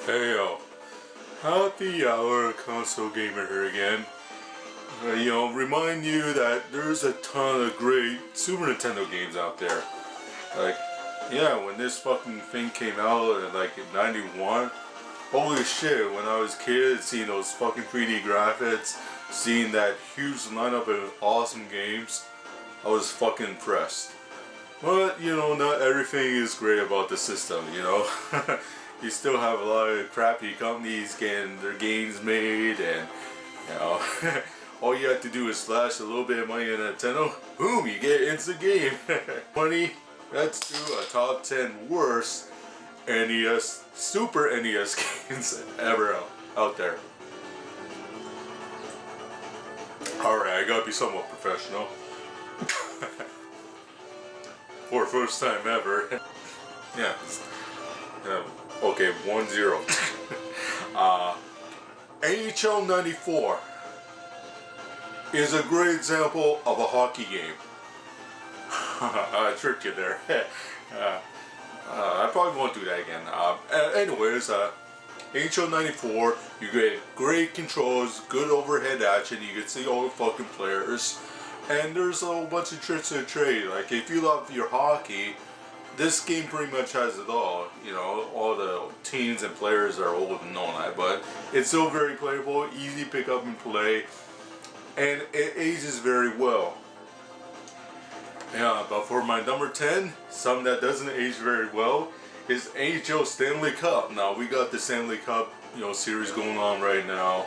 Hey yo, happy hour console gamer here again. Remind you that there's a ton of great Super Nintendo games out there. Like, yeah, when this fucking thing came out in '91, holy shit, when I was a kid, seeing those fucking 3D graphics, seeing that huge lineup of awesome games, I was fucking impressed. But, not everything is great about the system. You still have a lot of crappy companies getting their games made, and, all you have to do is slash a little bit of money in Nintendo, boom, you get instant game. Money, let's do a top 10 worst NES, Super NES games ever out there. Alright, I gotta be somewhat professional. For the first time ever. Yeah. Okay, 1-0. NHL 94 is a great example of a hockey game. I tricked you there. I probably won't do that again. Anyways, NHL 94, you get great controls, good overhead action, you can see all the fucking players, and there's a whole bunch of tricks to the trade. Like, if you love your hockey, this game pretty much has it all. All the teams and players are old and all that, but it's still very playable, easy to pick up and play, and it ages very well. Yeah, but for my number 10, something that doesn't age very well is NHL Stanley Cup. Now, we got the Stanley Cup, series going on right now.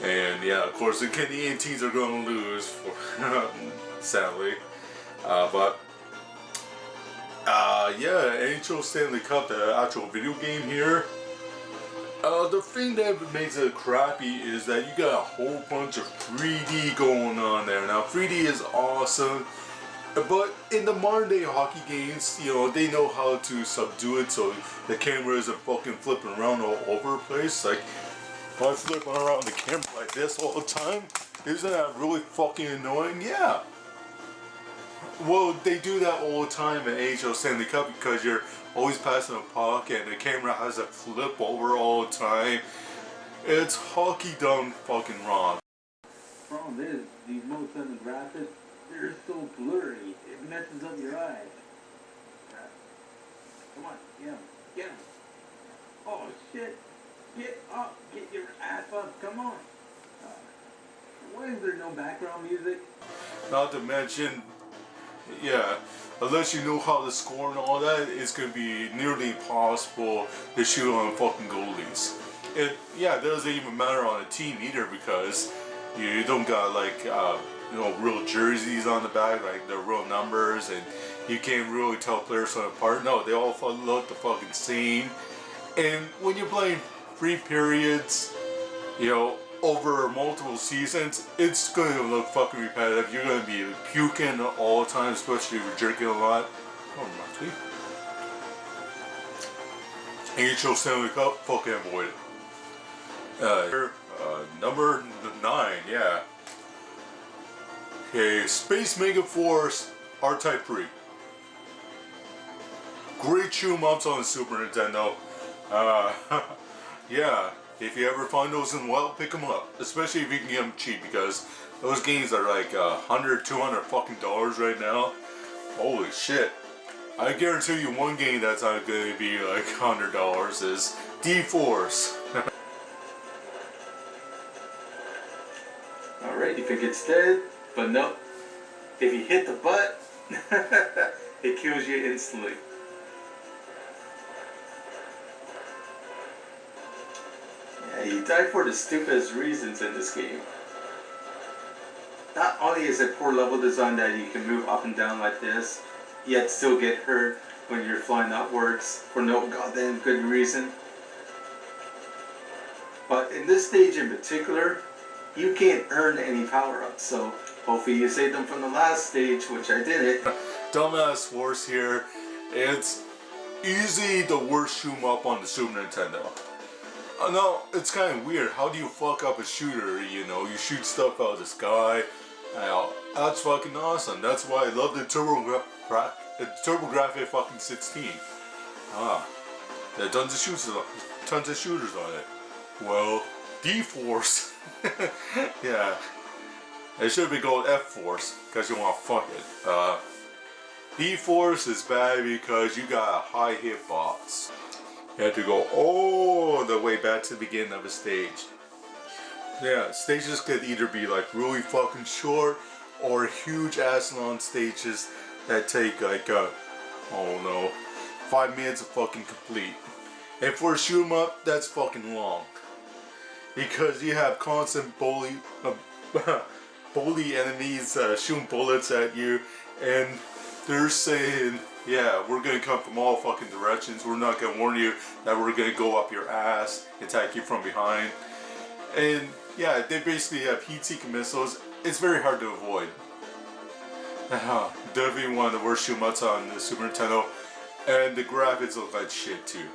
And yeah, of course, the Canadian teams are going to lose, sadly. Yeah, NHL Stanley Cup, the actual video game here. The thing that makes it crappy is that you got a whole bunch of 3D going on there. Now, 3D is awesome, but in the modern day hockey games, they know how to subdue it so the camera isn't fucking flipping around all over the place. Like, if I flip around the camera like this all the time, isn't that really fucking annoying? Yeah. Well, they do that all the time in NHL Stanley Cup because you're always passing a puck and the camera has to flip over all the time. It's hockey done fucking wrong. Problem is, these most of the graphics, they're so blurry, it messes up your eyes. Come on, get him. Oh shit, get up, get your ass up, come on. Why is there no background music? Not to mention, yeah, unless you know how to score and all that, it's going to be nearly impossible to shoot on fucking goalies. And yeah, it doesn't even matter on a team either because you don't got real jerseys on the back, like the real numbers, and you can't really tell players apart. No, they all look the fucking same. And when you're playing 3 periods, over multiple seasons, it's going to look fucking repetitive. You're going to be puking all the time, especially if you're drinking a lot. Oh, my teeth. NHL Stanley Cup, fucking avoid it. Number 9, yeah. Okay, Space Mega Force R-Type 3. Great shoot 'em ups on the Super Nintendo. Yeah. If you ever find those in the wild, pick them up. Especially if you can get them cheap, because those games are like $100, $200 fucking dollars right now. Holy shit. I guarantee you one game that's not going to be like $100 is D-Farce. Alright, if it gets dead, but no. If you hit the butt, it kills you instantly. You die for the stupidest reasons in this game. Not only is it poor level design that you can move up and down like this, yet still get hurt when you're flying upwards for no goddamn good reason. But in this stage in particular, you can't earn any power-ups, so hopefully you save them from the last stage, which I didn't. Dumbass Force here. It's easily the worst shoot 'em up on the Super Nintendo. No, it's kind of weird. How do you fuck up a shooter? You shoot stuff out of the sky. That's fucking awesome. That's why I love the TurboGrafx fucking 16. That doesn't shoot tons of shooters on it. Well, D-Farce. Yeah. It should be called F-Force, because you want to fuck it. D-Farce is bad because you got a high hitbox. You have to go all the way back to the beginning of a stage. Yeah, stages could either be like really fucking short or huge ass long stages that take like, I don't know, 5 minutes to fucking complete. And for a shoot 'em up, that's fucking long. Because you have constant bully enemies shooting bullets at you, and they're saying, yeah, we're gonna come from all fucking directions. We're not gonna warn you that we're gonna go up your ass, attack you from behind. And yeah, they basically have heat-seeking missiles. It's very hard to avoid. Definitely one of the worst shoot-'em-ups on the Super Nintendo, and the graphics look like shit too.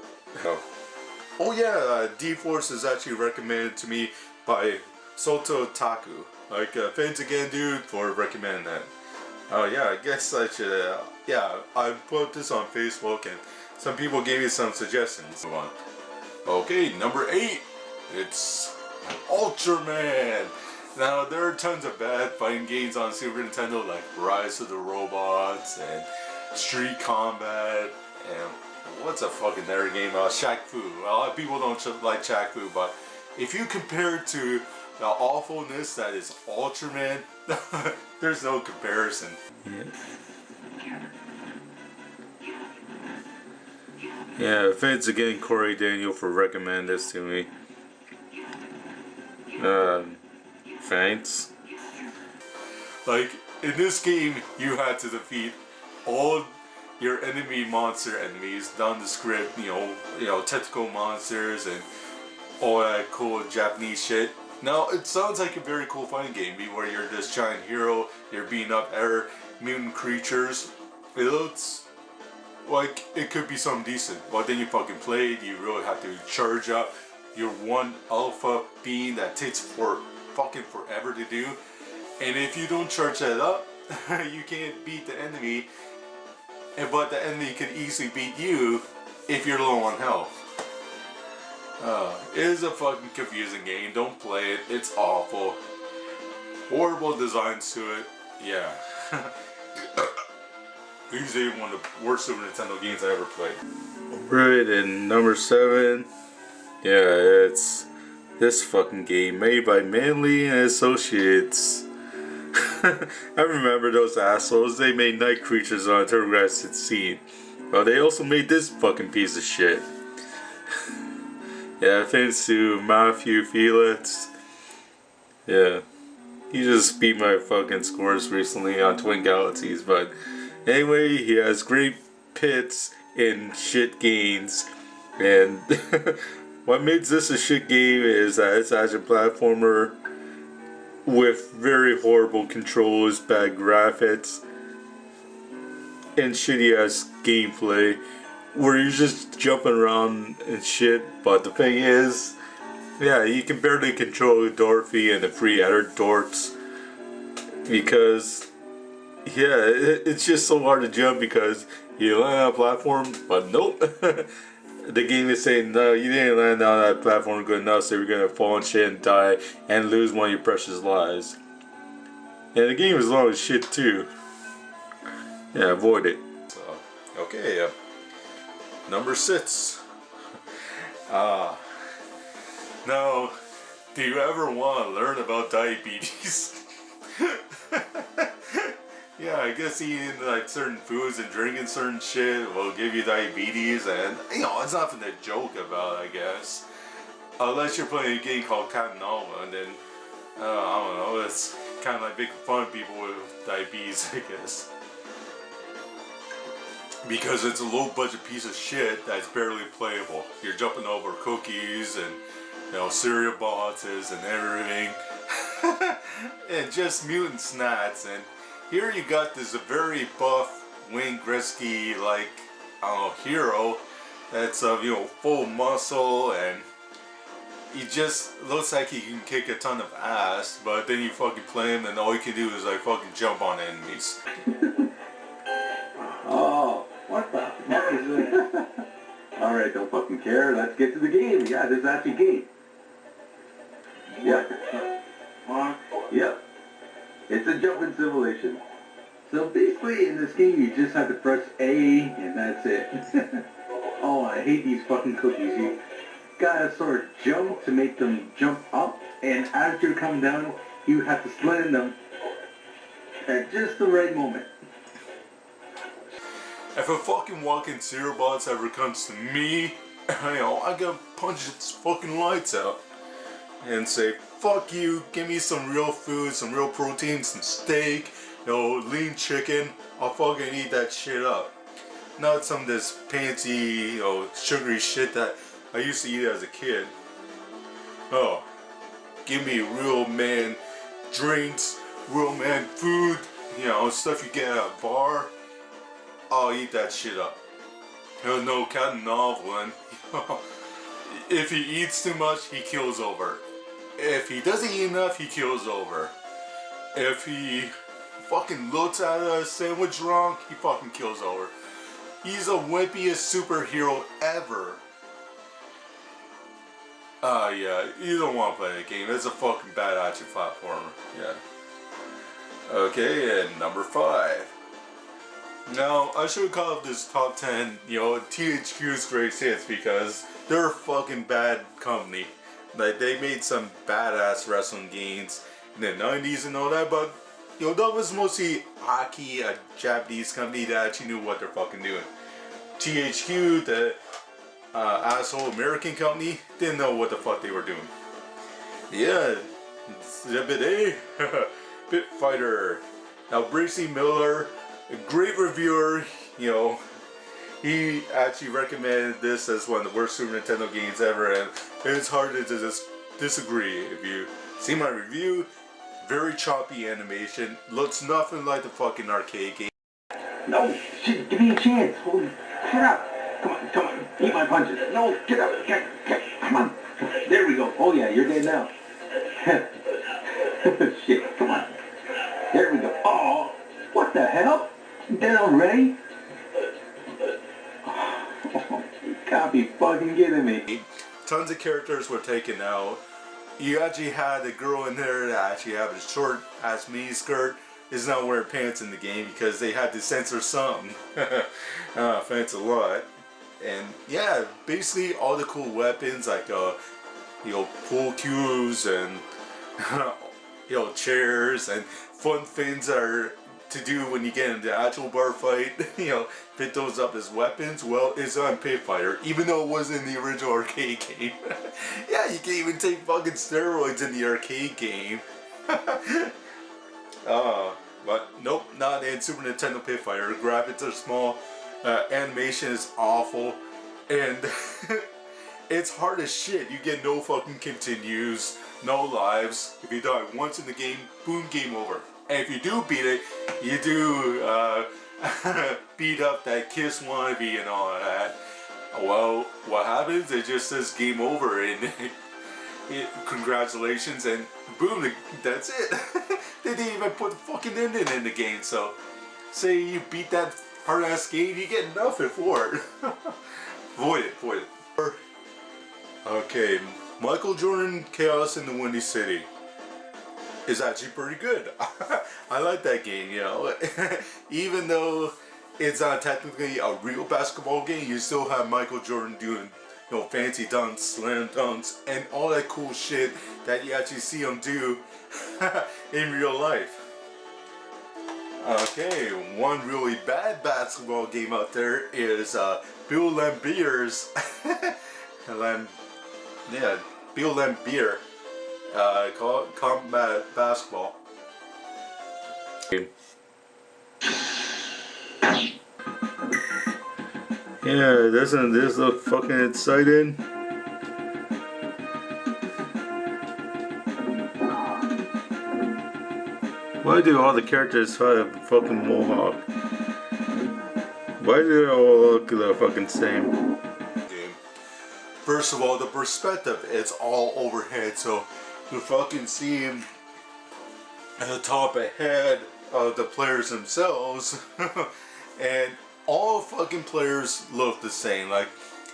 Oh yeah, D-Farce is actually recommended to me by Soto Taku. Like, thanks again, dude, for recommending that. Oh yeah, I guess I should, yeah, I put this on Facebook and some people gave me some suggestions. Okay, number 8, it's Ultraman. Now, there are tons of bad fighting games on Super Nintendo, like Rise of the Robots and Street Combat, and what's a fucking other game? Shaq Fu. A lot of people don't like Shaq Fu, but if you compare it to the awfulness that is Ultraman, there's no comparison. Yeah, thanks again, Corey Daniel, for recommending this to me. Thanks. Like, in this game, you had to defeat all your monster enemies, nondescript, you know, tentacle monsters and all that cool Japanese shit. Now, it sounds like a very cool fighting game, where you're this giant hero, you're beating up other mutant creatures. It looks like it could be something decent, but then you fucking play it, you really have to charge up your one alpha beam that takes fucking forever to do, and if you don't charge that up, you can't beat the enemy, but the enemy can easily beat you if you're low on health. It is a fucking confusing game. Don't play it. It's awful. Horrible designs to it. Yeah. Easily one of the worst Super Nintendo games I ever played. Right, and number 7. Yeah, it's this fucking game made by Manley and Associates. I remember those assholes. They made Night Creatures on TurboGrafx 16. But they also made this fucking piece of shit. Yeah, thanks to Matthew Felix. Yeah. He just beat my fucking scores recently on Twin Galaxies, but anyway, he has great pits in shit games, and what makes this a shit game is that it's actually a platformer with very horrible controls, bad graphics, and shitty ass gameplay, where you're just jumping around and shit. But the thing is, yeah, you can barely control Dorothy and the 3 other dorks, because yeah, it's just so hard to jump because you land on a platform, but nope. The game is saying, no, you didn't land on that platform good enough, so you're gonna fall and shit and die and lose one of your precious lives. And the game is long as shit too. Yeah, avoid it. So, okay, number 6. Now, do you ever want to learn about diabetes? Yeah, I guess eating like certain foods and drinking certain shit will give you diabetes, and you know, it's nothing to joke about, I guess. Unless you're playing a game called Catanova, and then I don't know, it's kind of like making fun of people with diabetes, I guess. Because it's a low budget piece of shit that's barely playable. You're jumping over cookies and, you know, cereal boxes and everything. And just mutant snacks. And here you got this very buff Wayne Gretzky like, I don't know, hero that's you know, full muscle, and he just looks like he can kick a ton of ass, but then you fucking play him and all you can do is like fucking jump on enemies. Oh, what the fuck is that? Alright, don't fucking care. Let's get to the game. Yeah, this is actually a game. Yeah. Yep. It's a jumping simulation. So basically in this game you just have to press A and that's it. Oh, I hate these fucking cookies. You gotta sort of jump to make them jump up, and as you're coming down you have to slam them at just the right moment. If a fucking walking cereal box ever comes to me, I gotta punch its fucking lights out and say, fuck you, give me some real food, some real protein, some steak, lean chicken. I'll fucking eat that shit up. Not some of this fancy, sugary shit that I used to eat as a kid. Oh, give me real man drinks, real man food, stuff you get at a bar. I'll eat that shit up. No Captain Novelin. If he eats too much, he kills over. If he doesn't eat enough, he kills over. If he fucking looks at a sandwich wrong, he fucking kills over. He's the wimpiest superhero ever. Yeah, you don't want to play the game. It's a fucking bad action platformer. Yeah. Okay, and number 5. Now, I should call up this top 10, THQ's greatest hits, because they're a fucking bad company. Like, they made some badass wrestling games in the 90s and all that, but, that was mostly Aki, a Japanese company that actually knew what they're fucking doing. THQ, the asshole American company, didn't know what the fuck they were doing. Yeah, Exhibit A, Pit Fighter. Now, Bracey Miller, a great reviewer, he actually recommended this as one of the worst Super Nintendo games ever, and it's hard to just disagree. If you see my review, very choppy animation, looks nothing like the fucking arcade game. No, shit, give me a chance. Holy, shut up. Come on, eat my punches. No, get up, come on. There we go. Oh yeah, you're dead now. Shit, come on. There we go. Oh, what the hell? Dead already? Oh, you can't be fucking kidding me. Tons of characters were taken out. You actually had a girl in there that actually had a short ass mini skirt. Is not wearing pants in the game because they had to censor something. Thanks a lot. And yeah, basically all the cool weapons like pool cues and chairs and fun things that are to do when you get into the actual bar fight, pick those up as weapons. Well, it's on Pit Fighter, even though it was in the original arcade game. Yeah, you can even take fucking steroids in the arcade game. But nope, not in Super Nintendo Pit Fighter. Graphics are small, animation is awful, and it's hard as shit. You get no fucking continues, no lives. If you die once in the game, boom, game over. And if you do beat it, you do beat up that Kiss wannabe and all of that. Well, what happens? It just says game over, and congratulations, and boom, that's it. They didn't even put the fucking ending in the game, so say you beat that hard ass game, you get nothing for it. Void it. Okay, Michael Jordan Chaos in the Windy City is actually pretty good. I like that game, even though it's not technically a real basketball game, you still have Michael Jordan doing fancy dunks, slam dunks, and all that cool shit that you actually see him do in real life. Okay, one really bad basketball game out there is Bill Lambier's Bill Lambier Combat Basketball. Yeah, doesn't this look fucking exciting? Why do all the characters have fucking mohawk? Why do they all look the fucking same? First of all, the perspective, it's all overhead, so you fucking see him at the top ahead of the players themselves, and all fucking players look the same. Like,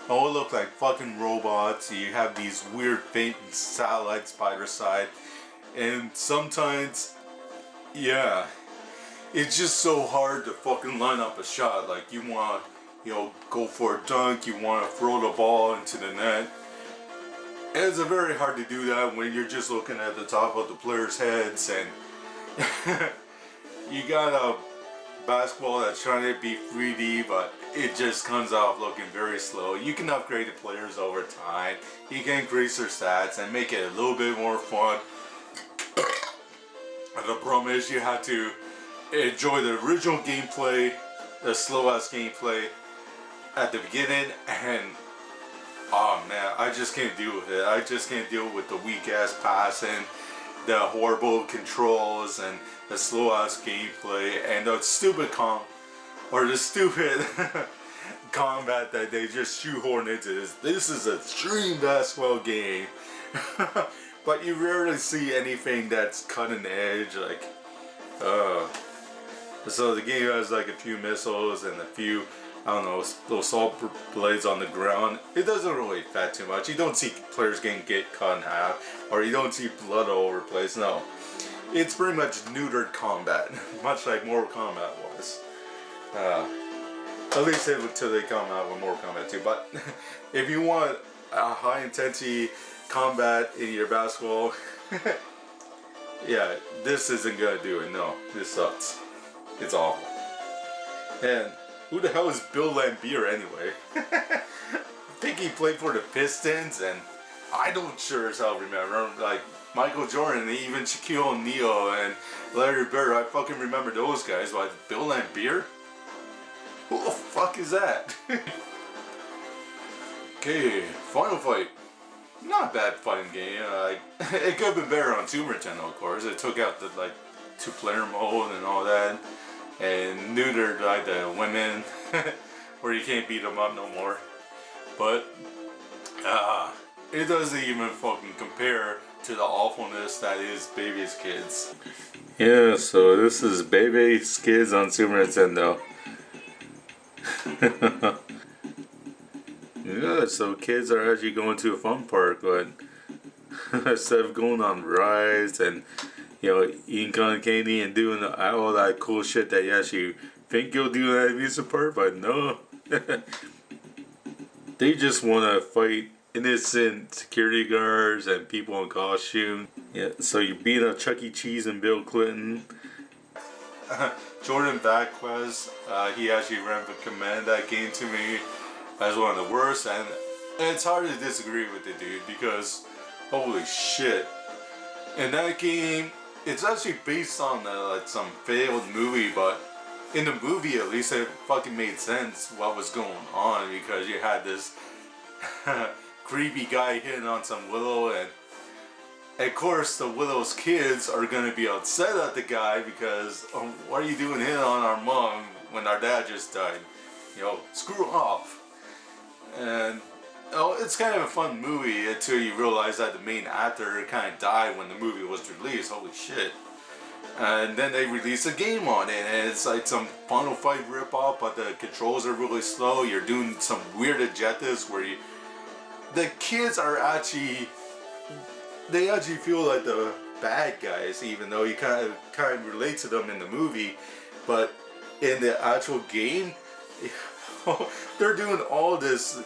all look like fucking robots. You have these weird faint satellites by their side, and sometimes, yeah, it's just so hard to fucking line up a shot. Like you want to, go for a dunk, you want to throw the ball into the net. And it's very hard to do that when you're just looking at the top of the players' heads, and you got a basketball that's trying to be 3D, but it just comes off looking very slow. You can upgrade the players over time. You can increase their stats and make it a little bit more fun. The problem is you have to enjoy the original gameplay, the slow ass gameplay at the beginning, and oh man, I just can't deal with it. I just can't deal with the weak ass passing, the horrible controls, and the slow ass gameplay, and the stupid combat that they just shoehorn into this. This is a dream basketball game. But you rarely see anything that's cutting edge, like, so the game has like a few missiles and a few, I don't know, little salt blades on the ground. It doesn't really affect too much. You don't see players get cut in half, or you don't see blood all over the place. No, it's pretty much neutered combat, much like Mortal Kombat was. At least until they come out with Mortal Kombat 2. But if you want a high intensity combat in your basketball, yeah, this isn't gonna do it. No, this sucks. It's awful. And who the hell is Bill Laimbeer anyway? I think he played for the Pistons, and I don't sure as hell remember. Like Michael Jordan, and even Shaquille O'Neal and Larry Bird, I fucking remember those guys. But Bill Laimbeer? Who the fuck is that? Okay, Final Fight. Not a bad fighting game. It could have been better on Super Nintendo, of course. It took out the two-player mode and all that, and neutered the women, where you can't beat them up no more. But it doesn't even fucking compare to the awfulness that is Baby's Kids. Yeah, so this is Baby's Kids on Super Nintendo. Yeah, so kids are actually going to a fun park, but instead of going on rides and eating cotton candy and doing all that cool shit that you actually think you'll do at an amusement park, but no. They just want to fight innocent security guards and people in costume. Yeah, so you beat up Chuck E. Cheese and Bill Clinton. Jordan Vasquez, he actually recommended that game to me as one of the worst, and it's hard to disagree with the dude because holy shit. In that game, it's actually based on some failed movie, but in the movie at least it fucking made sense what was going on, because you had this creepy guy hitting on some Willow, and of course the Willow's kids are gonna be upset at the guy because what are you doing hitting on our mom when our dad just died? Screw off. And it's kind of a fun movie until you realize that the main actor kind of died when the movie was released. Holy shit. And then they released a game on it, and it's like some Final Fight rip-off, but the controls are really slow. You're doing some weird objectives where the kids are actually feel like the bad guys, even though you kind of relate to them in the movie. But in the actual game, they're doing all this,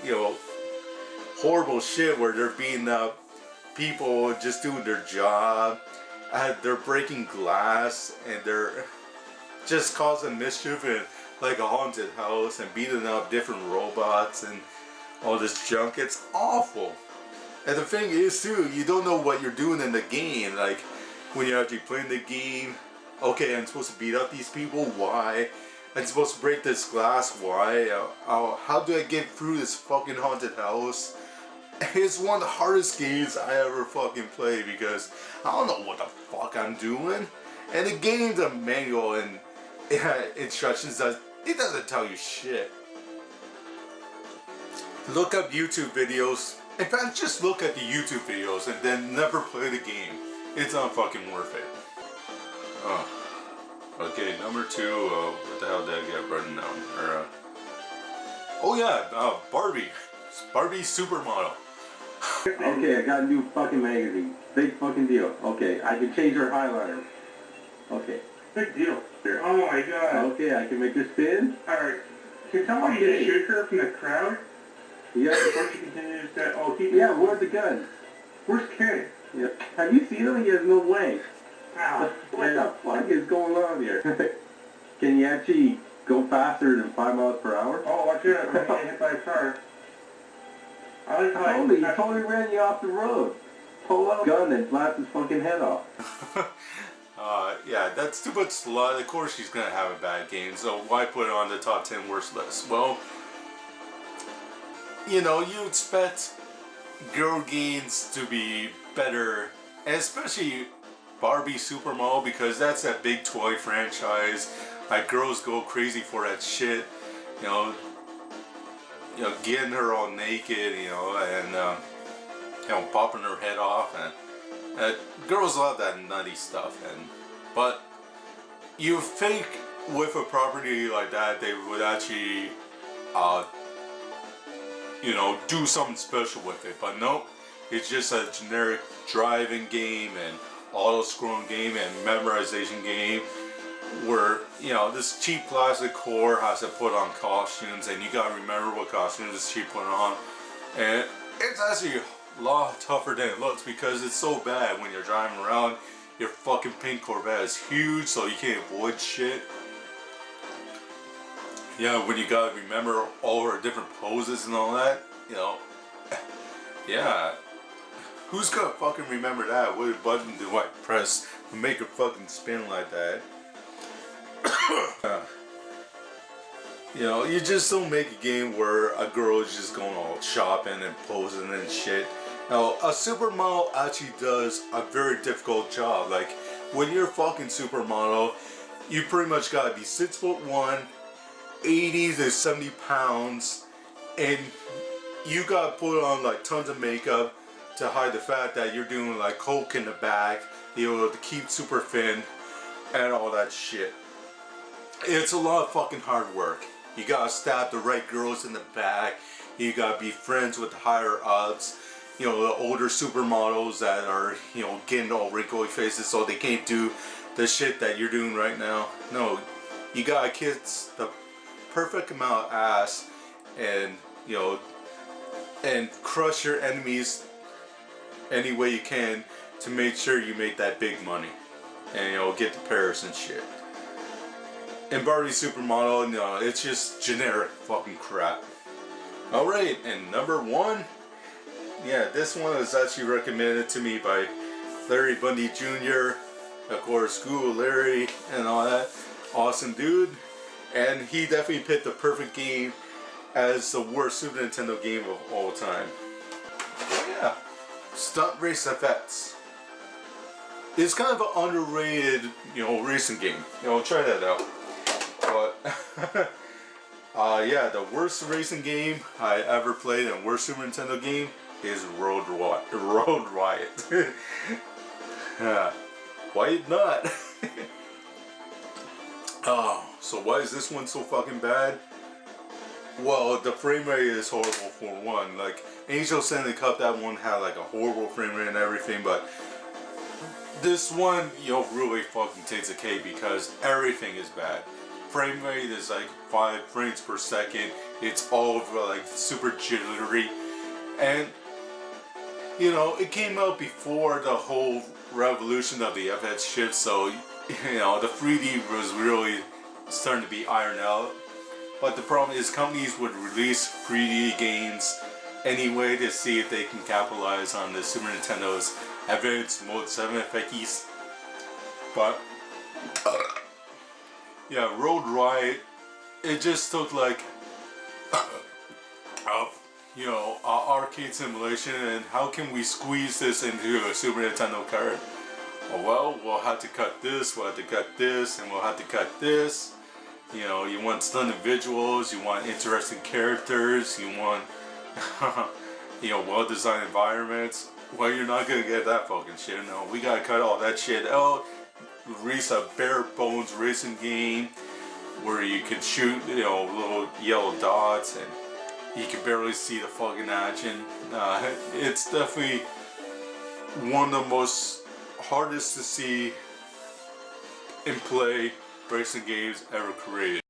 horrible shit where they're beating up people just doing their job. They're breaking glass, and they're just causing mischief in like a haunted house and beating up different robots and all this junk. It's awful. And the thing is too, you don't know what you're doing in the game. Like when you're actually playing the game, okay, I'm supposed to beat up these people. Why? I'm supposed to break this glass. Why? How do I get through this fucking haunted house? It's one of the hardest games I ever fucking played because I don't know what the fuck I'm doing. And the game, the manual and instructions, it doesn't tell you shit. Look up YouTube videos. In fact, just look at the YouTube videos and then never play the game. It's not fucking worth it. Okay, number 2, what the hell did I get written down? Barbie. Barbie Supermodel. Okay, I got a new fucking magazine. Big fucking deal. Okay, I can change her highlighter. Okay. Big deal. Here. Oh my god. Okay, I can make her spin. Alright. Can somebody just shoot her from the crowd? Yeah. Before she continues to... Oh, yeah, where's the gun? Where's Ken? Yeah. Have you seen him? He has no legs. Ow. What the fuck is going on here? Can you actually go faster than 5 miles per hour? Oh, watch out. I'm getting hit by a car. I like how he totally ran you off the road. Pull out a gun and blast his fucking head off. Yeah, that's too much Slut. Of course she's gonna have a bad game, so why put it on the top 10 worst list? Well, you know, you expect girl games to be better, and especially Barbie Supermodel, because that's that big toy franchise. Like, girls go crazy for that shit, you know, getting her all naked, you know, and popping her head off, and girls love that nutty stuff. But you think with a property like that they would actually, you know, do something special with it, but nope, it's just a generic driving game and auto-scrolling game and memorization game where, you know, this cheap plastic whore has to put on costumes, and you gotta remember what costumes she put on, and it's actually a lot tougher than it looks because it's so bad when you're driving around. Your fucking pink Corvette is huge, so you can't avoid shit. Yeah, when you gotta remember all her different poses and all that, you know. Yeah. Who's gonna fucking remember that? What button do I press to make her fucking spin like that? You know, you just don't make a game where a girl is just going all shopping and posing and shit. Now, a supermodel actually does a very difficult job. Like, when you're a fucking supermodel, you pretty much gotta be 6'1", 80 to 70 pounds, and you gotta put on like tons of makeup to hide the fact that you're doing like coke in the back, you know, to keep super thin and all that shit. It's a lot of fucking hard work. You gotta stab the right girls in the back. You gotta be friends with the higher ups. You know, the older supermodels that are, you know, getting all wrinkly faces so they can't do the shit that you're doing right now. No, you gotta kiss the perfect amount of ass and, you know, and crush your enemies any way you can to make sure you make that big money and, you know, get to Paris and shit. And Barbie Supermodel, you know, it's just generic fucking crap. Alright, and number 1, yeah, this one was actually recommended to me by Larry Bundy Jr., of course, Google Larry and all that. Awesome dude. And he definitely picked the perfect game as the worst Super Nintendo game of all time. Oh yeah, Stunt Race FX. It's kind of an underrated, you know, racing game. You know, try that out. But yeah, the worst racing game I ever played and worst Super Nintendo game is Road Riot. Why not? Oh, so why is this one so fucking bad? Well, the frame rate is horrible for one. Like, Angel Stanley Cup, that one had like a horrible frame rate and everything, but this one, you know, really fucking takes a cake because everything is bad. Frame rate is like 5 frames per second. It's all like super jittery, and you know, it came out before the whole revolution of the FX chip, so you know, the 3D was really starting to be ironed out. But the problem is companies would release 3D games anyway to see if they can capitalize on the Super Nintendo's Advanced Mode 7 FX. But yeah, Road Riot, it just took like you know, arcade simulation, and how can we squeeze this into a Super Nintendo card? Well, we'll have to cut this, we'll have to cut this, and we'll have to cut this. You know, you want stunning visuals, you want interesting characters, you want, you know, well-designed environments. Well, you're not gonna get that fucking shit. No, we gotta cut all that shit out. Release a bare bones racing game where you can shoot, you know, little yellow dots, and you can barely see the fucking action. It's definitely one of the most hardest to see and play racing games ever created.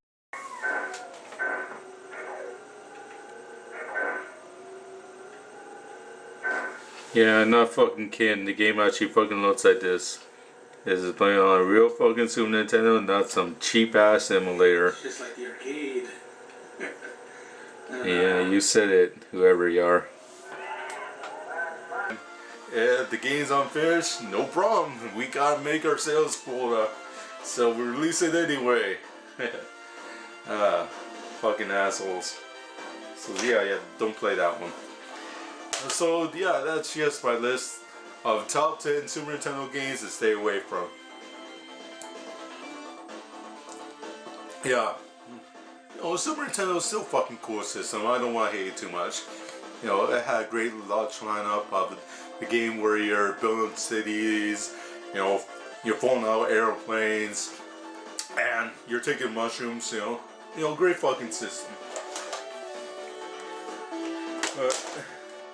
Yeah, I'm not fucking kidding. The game actually fucking looks like this. This is playing on a real fucking Super Nintendo, not some cheap ass emulator. It's just like the arcade. Yeah, you said it, whoever you are. Yeah, the game's unfinished, no problem. We gotta make our sales quota, so we release it anyway. Fucking assholes. So yeah, don't play that one. So yeah, that's just my list of top 10 Super Nintendo games to stay away from. Yeah. Super Nintendo is still fucking cool system. I don't want to hate it too much. It had a great launch lineup of the game where you're building cities, you're flying out airplanes, and you're taking mushrooms, great fucking system.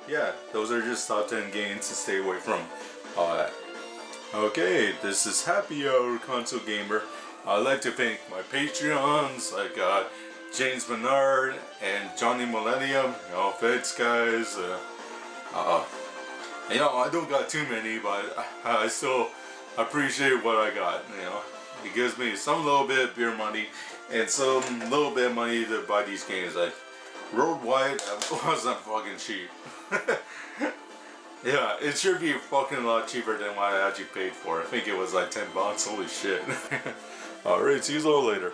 Yeah, those are just top 10 games to stay away from. Okay, this is Happy Hour Console Gamer. I'd like to thank my Patreons, like James Bernard and Johnny Millennium. Thanks guys. I don't got too many, but I still appreciate what I got. It gives me some little bit of beer money and some little bit of money to buy these games. Like Road Wide wasn't fucking cheap. Yeah, it should be fucking a lot cheaper than what I actually paid for. I think it was like $10. Holy shit. Alright, see you all later.